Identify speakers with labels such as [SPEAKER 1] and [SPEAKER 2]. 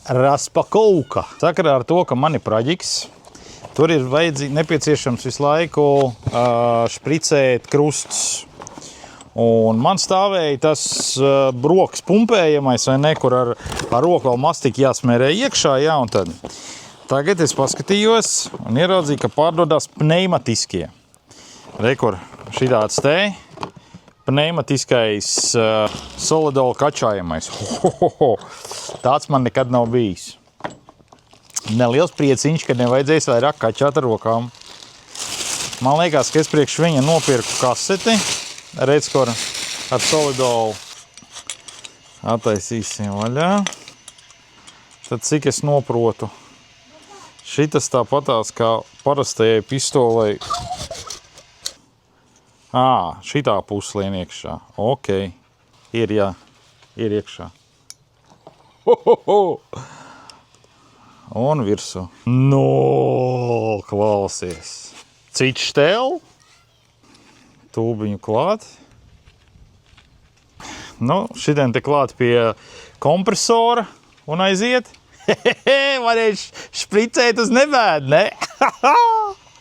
[SPEAKER 1] raspakovka. Sakarā ar to, ka man ir praģiks, tur ir nepieciešams visu laiku špricēt krustus. Un man stāvēja tas broks pumpējamais, vai ne, kur ar roku vēl mastiku jāsmērē iekšā, jā, un tad. Tagad es paskatījos un ieraudzīju, ka pārdodās pneimatiskie. Rekur, šitāds te, pneimatiskais solidola kačājamais. Tāds man nekad nav bijis. Neliels prieciņš, ka nevajadzēs vairāk kačāt ar rokām. Man liekas, ka es priekš viņa nopirku kaseti. Redz, kur ar solidolu attaisīsim vaļā. Tad cik es noprotu. Šitas tāpatās kā parastajai pistolei. Šitā puslien iekšā. Ok. Ir, jā. Ir iekšā. Un virsū. No, klausies. Cits štel. Tūbiņu klāt. Nu, šitien te klāt pie kompresora un aiziet. Varēšu špricēt uz nebēdu, ne?